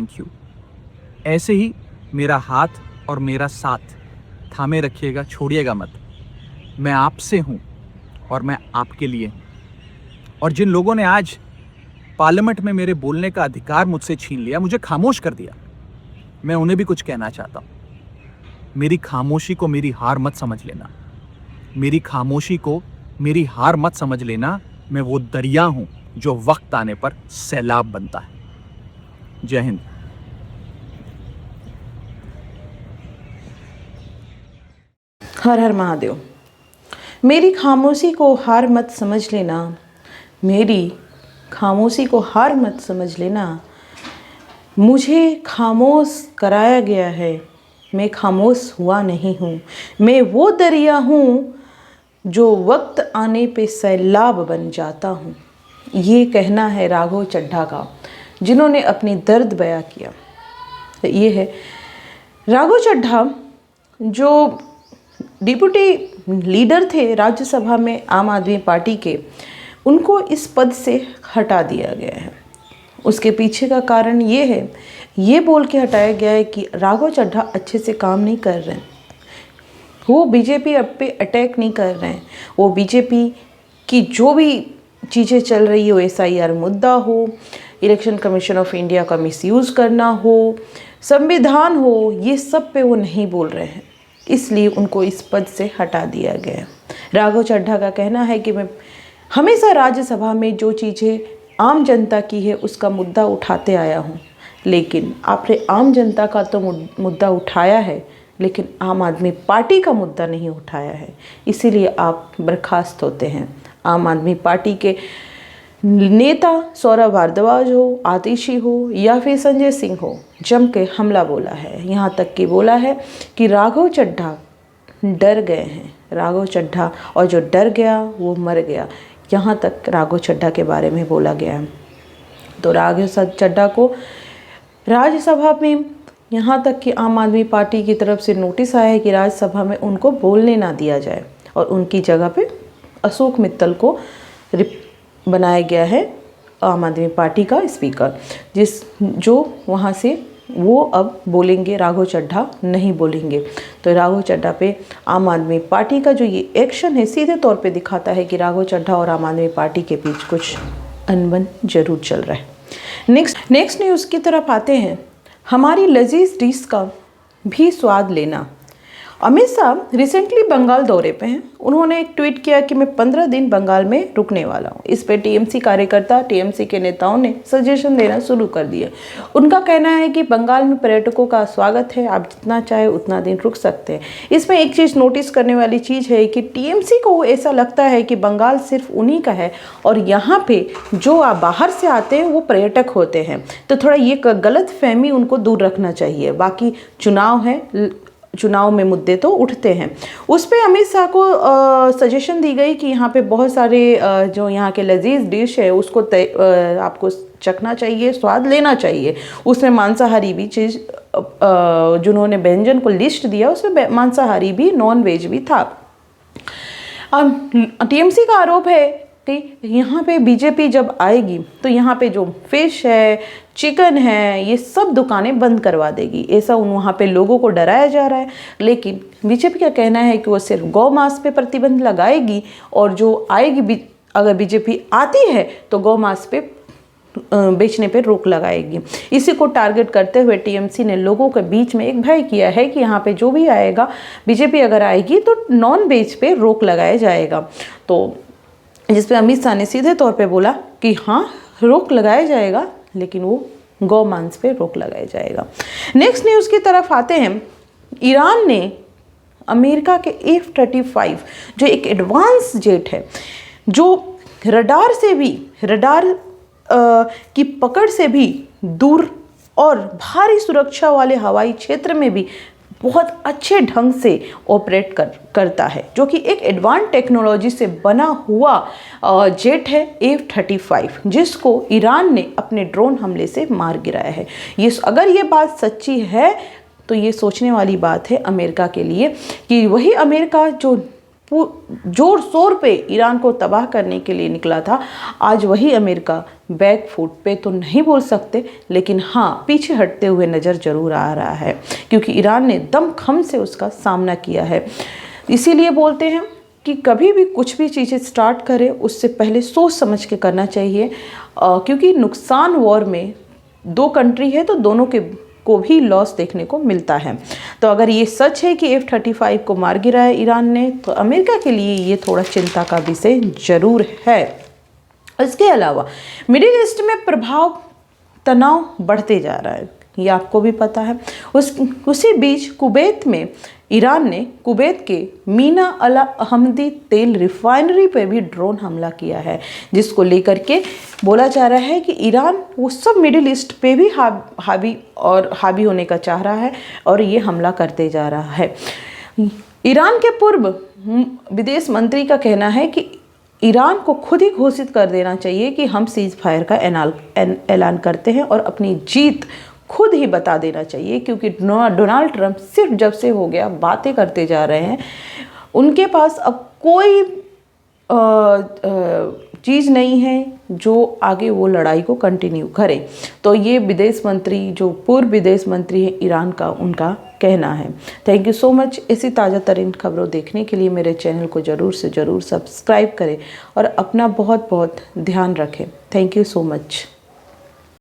Thank you. ऐसे ही मेरा हाथ और मेरा साथ थामे रखिएगा, छोड़िएगा मत। मैं आपसे हूँ और मैं आपके लिए हूँ। और जिन लोगों ने आज पार्लियामेंट में मेरे बोलने का अधिकार मुझसे छीन लिया, मुझे खामोश कर दिया, मैं उन्हें भी कुछ कहना चाहता हूँ। मेरी खामोशी को मेरी हार मत समझ लेना। मेरी खामोशी को मेरी हार मत समझ लेना। मैं वो दरिया हूं जो वक्त आने पर सैलाब बनता है। जय हिंद। हर हर महादेव। मेरी खामोशी को हार मत समझ लेना। मेरी खामोशी को हार मत समझ लेना। मुझे खामोश कराया गया है, मैं खामोश हुआ नहीं हूँ। मैं वो दरिया हूँ जो वक्त आने पे सैलाब बन जाता हूँ। ये कहना है राघव चड्ढा का, जिन्होंने अपनी दर्द बयां किया। ये है राघव चड्ढा, जो डिप्टी लीडर थे राज्यसभा में आम आदमी पार्टी के, उनको इस पद से हटा दिया गया है। उसके पीछे का कारण ये है, ये बोल के हटाया गया है कि राघव चड्ढा अच्छे से काम नहीं कर रहे हैं, वो बीजेपी पे अटैक नहीं कर रहे हैं, वो बीजेपी की जो भी चीज़ें चल रही हो, SIR मुद्दा हो, इलेक्शन कमीशन ऑफ इंडिया का मिसयूज़ करना हो, संविधान हो, ये सब पे वो नहीं बोल रहे हैं, इसलिए उनको इस पद से हटा दिया गया है। राघव चड्ढा का कहना है कि मैं हमेशा राज्यसभा में जो चीज़ें आम जनता की है उसका मुद्दा उठाते आया हूँ, लेकिन आपने आम जनता का तो मुद्दा उठाया है, लेकिन आम आदमी पार्टी का मुद्दा नहीं उठाया है, इसीलिए आप बर्खास्त होते हैं। आम आदमी पार्टी के नेता सौरभ भारद्वाज हो, आतिशी हो या फिर संजय सिंह हो, जम के हमला बोला है। यहाँ तक कि बोला है कि राघव चड्ढा डर गए हैं, राघव चड्ढा और जो डर गया वो मर गया, यहाँ तक राघव चड्ढा के बारे में बोला गया है। तो राघव चड्ढा को राज्यसभा में, यहाँ तक कि आम आदमी पार्टी की तरफ से नोटिस आया है कि राज्यसभा में उनको बोलने ना दिया जाए और उनकी जगह पे अशोक मित्तल को बनाया गया है आम आदमी पार्टी का स्पीकर, जो वहाँ से वो अब बोलेंगे, राघव चड्ढा नहीं बोलेंगे। तो राघव चड्ढा पे आम आदमी पार्टी का जो ये एक्शन है सीधे तौर पे दिखाता है कि राघव चड्ढा और आम आदमी पार्टी के बीच कुछ अनबन जरूर चल रहा है। नेक्स्ट न्यूज़ की तरफ आते हैं। हमारी लजीज डिश का भी स्वाद लेना। अमित शाह रिसेंटली बंगाल दौरे पे हैं। उन्होंने एक ट्वीट किया कि मैं 15 दिन बंगाल में रुकने वाला हूँ। इस पे TMC कार्यकर्ता, TMC के नेताओं ने सजेशन देना शुरू कर दिया। उनका कहना है कि बंगाल में पर्यटकों का स्वागत है, आप जितना चाहे उतना दिन रुक सकते हैं। इसमें एक चीज़ नोटिस करने वाली चीज़ है कि TMC को ऐसा लगता है कि बंगाल सिर्फ उन्हीं का है और यहाँ पे जो बाहर से आते हैं वो पर्यटक होते हैं। तो थोड़ा ये गलत फहमी उनको दूर रखना चाहिए। बाकी चुनाव है, चुनाव में मुद्दे तो उठते हैं। उस पर अमित शाह को सजेशन दी गई कि यहाँ पे बहुत सारे जो यहाँ के लजीज डिश है उसको आपको चखना चाहिए, स्वाद लेना चाहिए। उसमें मांसाहारी भी चीज़, जिन्होंने व्यंजन को लिस्ट दिया उसमें मांसाहारी भी, नॉन वेज भी था। TMC का आरोप है कि यहाँ पे बीजेपी जब आएगी तो यहाँ पे जो फिश है, चिकन है, ये सब दुकानें बंद करवा देगी, ऐसा वहाँ पे लोगों को डराया जा रहा है। लेकिन बीजेपी का कहना है कि वो सिर्फ गौ मांस पे प्रतिबंध लगाएगी और जो आएगी, अगर बीजेपी आती है तो गौ मांस पे बेचने पे रोक लगाएगी। इसी को टारगेट करते हुए TMC ने लोगों के बीच में एक भय किया है कि यहाँ पे जो भी आएगा, बीजेपी अगर आएगी तो नॉन वेज पे रोक लगाया जाएगा। तो जिस पे अमित शाह ने सीधे तौर पे बोला कि हाँ रोक लगाया जाएगा, लेकिन वो गौ मांस पे रोक लगाया जाएगा। नेक्स्ट न्यूज़ की तरफ आते हैं। ईरान ने अमेरिका के F-35 जो एक एडवांस जेट है, जो रडार की पकड़ से भी दूर और भारी सुरक्षा वाले हवाई क्षेत्र में भी बहुत अच्छे ढंग से ऑपरेट करता है, जो कि एक एडवांस टेक्नोलॉजी से बना हुआ जेट है F-35, जिसको ईरान ने अपने ड्रोन हमले से मार गिराया है। अगर ये बात सच्ची है तो ये सोचने वाली बात है अमेरिका के लिए कि वही अमेरिका जो जोर शोर पे ईरान को तबाह करने के लिए निकला था, आज वही अमेरिका बैक फुट पे तो नहीं बोल सकते, लेकिन हाँ पीछे हटते हुए नज़र ज़रूर आ रहा है, क्योंकि ईरान ने दमखम से उसका सामना किया है। इसीलिए बोलते हैं कि कभी भी कुछ भी चीज़ें स्टार्ट करें उससे पहले सोच समझ के करना चाहिए, क्योंकि नुकसान वॉर में 2 कंट्री है तो दोनों के को भी लॉस देखने को मिलता है। तो अगर ये सच है कि F-35 को मार गिरा है ईरान ने, तो अमेरिका के लिए ये थोड़ा चिंता का विषय जरूर है। इसके अलावा मिडिल ईस्ट में प्रभाव तनाव बढ़ते जा रहा है, ये आपको भी पता है। उसी बीच कुवैत में ईरान ने कुवैत के मीना अल अहमदी तेल रिफाइनरी पर भी ड्रोन हमला किया है, जिसको लेकर के बोला जा रहा है कि ईरान वो सब मिडिल ईस्ट पे भी हावी होने का चाह रहा है और ये हमला करते जा रहा है। ईरान के पूर्व विदेश मंत्री का कहना है कि ईरान को खुद ही घोषित कर देना चाहिए कि हम सीज फायर का ऐलान करते हैं और अपनी जीत खुद ही बता देना चाहिए, क्योंकि डोनाल्ड ट्रंप सिर्फ जब से हो गया बातें करते जा रहे हैं, उनके पास अब कोई चीज़ नहीं है जो आगे वो लड़ाई को कंटिन्यू करे। तो ये विदेश मंत्री जो पूर्व विदेश मंत्री है ईरान का, उनका कहना है। Thank you so much. ऐसी ताज़ा तरीन खबरों देखने के लिए मेरे चैनल को ज़रूर से ज़रूर सब्सक्राइब करें और अपना बहुत बहुत ध्यान रखें। Thank you so much.